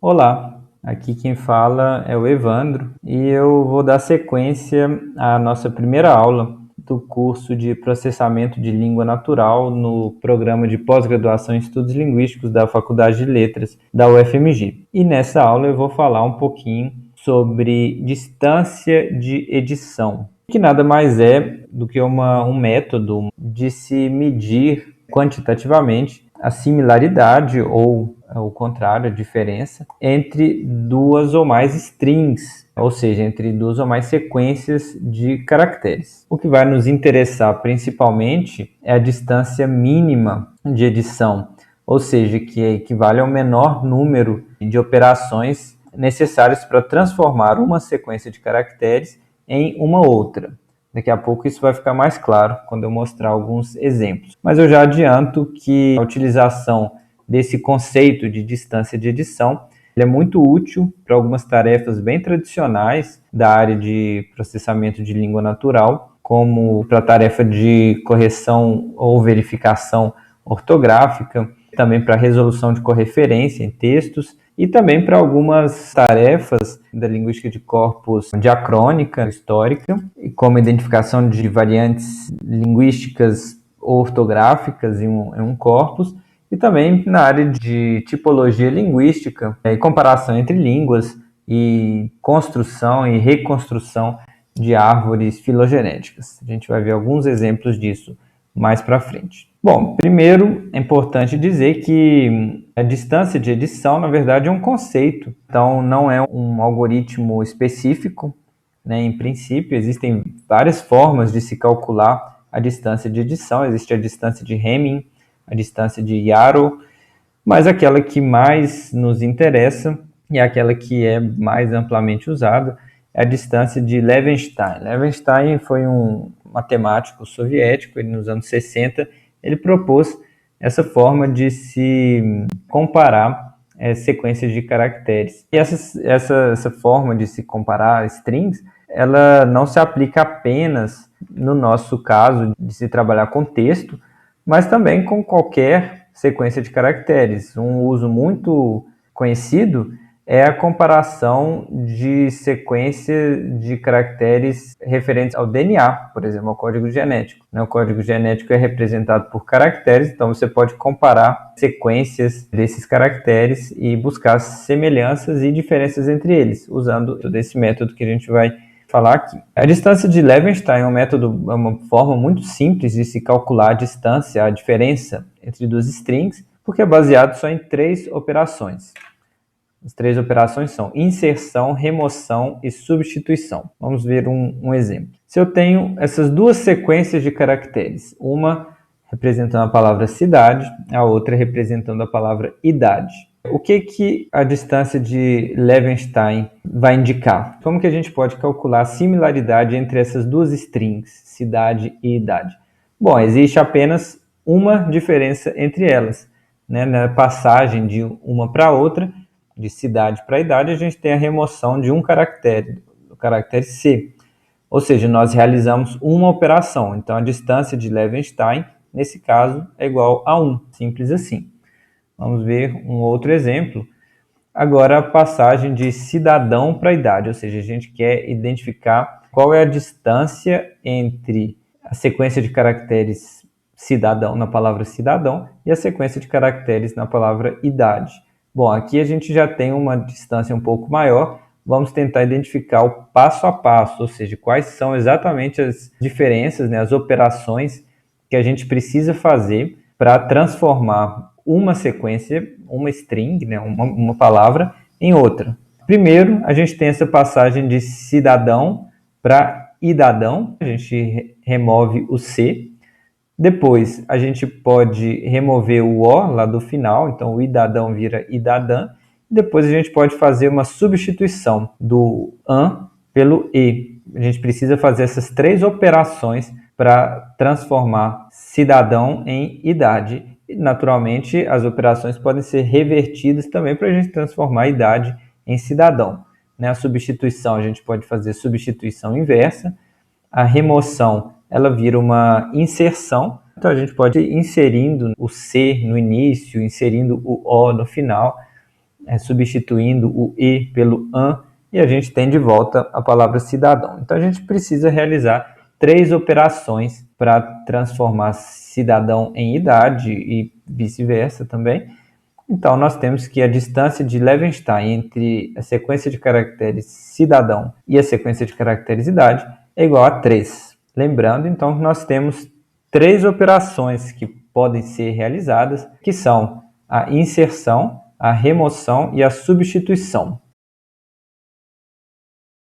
Olá, aqui quem fala é o Evandro e eu vou dar sequência à nossa primeira aula do curso de Processamento de Língua Natural no programa de pós-graduação em Estudos Linguísticos da Faculdade de Letras da UFMG. E nessa aula eu vou falar um pouquinho sobre distância de edição, que nada mais é do que um método de se medir quantitativamente a similaridade ou ao contrário, a diferença entre duas ou mais strings, ou seja, entre duas ou mais sequências de caracteres. O que vai nos interessar principalmente é a distância mínima de edição, ou seja, que equivale ao menor número de operações necessárias para transformar uma sequência de caracteres em uma outra. Daqui a pouco isso vai ficar mais claro quando eu mostrar alguns exemplos. Mas eu já adianto que a utilização desse conceito de distância de edição ele é muito útil para algumas tarefas bem tradicionais da área de processamento de língua natural, como para a tarefa de correção ou verificação ortográfica, também para resolução de correferência em textos e também para algumas tarefas da linguística de corpos diacrônica histórica, como identificação de variantes linguísticas ou ortográficas em um corpus, e também na área de tipologia linguística, e comparação entre línguas e construção e reconstrução de árvores filogenéticas. A gente vai ver alguns exemplos disso mais para frente. Bom, primeiro é importante dizer que a distância de edição, na verdade, é um conceito, então não é um algoritmo específico, né? Em princípio, existem várias formas de se calcular a distância de edição, existe a distância de Hamming, a distância de Yarrow, mas aquela que mais nos interessa e aquela que é mais amplamente usada é a distância de Levenshtein. Levenshtein foi um matemático soviético, ele nos anos 60, ele propôs essa forma de se comparar sequências de caracteres. E essa forma de se comparar strings, ela não se aplica apenas no nosso caso de se trabalhar com texto, mas também com qualquer sequência de caracteres. Um uso muito conhecido é a comparação de sequência de caracteres referentes ao DNA, por exemplo, ao código genético. O código genético é representado por caracteres, então você pode comparar sequências desses caracteres e buscar semelhanças e diferenças entre eles, usando esse método que a gente vai falar aqui. A distância de Levenshtein é um método, é uma forma muito simples de se calcular a distância, a diferença entre duas strings, porque é baseado só em 3 operações. As 3 operações são inserção, remoção e substituição. Vamos ver um exemplo. Se eu tenho essas duas sequências de caracteres, uma representando a palavra cidade, a outra representando a palavra idade. O que a distância de Levenshtein vai indicar? Como que a gente pode calcular a similaridade entre essas duas strings, cidade e idade? Bom, existe apenas uma diferença entre elas. Né? Na passagem de uma para outra, de cidade para idade, a gente tem a remoção de um caractere, o caractere C. Ou seja, nós realizamos uma operação. Então, a distância de Levenshtein, nesse caso, é igual a 1. Simples assim. Vamos ver um outro exemplo. Agora, a passagem de cidadão para idade, ou seja, a gente quer identificar qual é a distância entre a sequência de caracteres cidadão na palavra cidadão e a sequência de caracteres na palavra idade. Bom, aqui a gente já tem uma distância um pouco maior. Vamos tentar identificar o passo a passo, ou seja, quais são exatamente as diferenças, né, as operações que a gente precisa fazer para transformar uma sequência, uma string, né, uma palavra, em outra. Primeiro, a gente tem essa passagem de cidadão para idadão, a gente remove o C. Depois, a gente pode remover o O lá do final, então o idadão vira idadã. Depois, a gente pode fazer uma substituição do an pelo e. A gente precisa fazer essas 3 operações para transformar cidadão em idade. E, naturalmente, as operações podem ser revertidas também para a gente transformar a idade em cidadão. A substituição, a gente pode fazer substituição inversa. A remoção, ela vira uma inserção. Então, a gente pode ir inserindo o C no início, inserindo o O no final. substituindo o e pelo an, e a gente tem de volta a palavra cidadão. Então a gente precisa realizar 3 operações para transformar cidadão em idade e vice-versa também. Então nós temos que a distância de Levenshtein entre a sequência de caracteres cidadão e a sequência de caracteres idade é igual a 3. Lembrando, então, que nós temos 3 operações que podem ser realizadas, que são a inserção, a remoção e a substituição.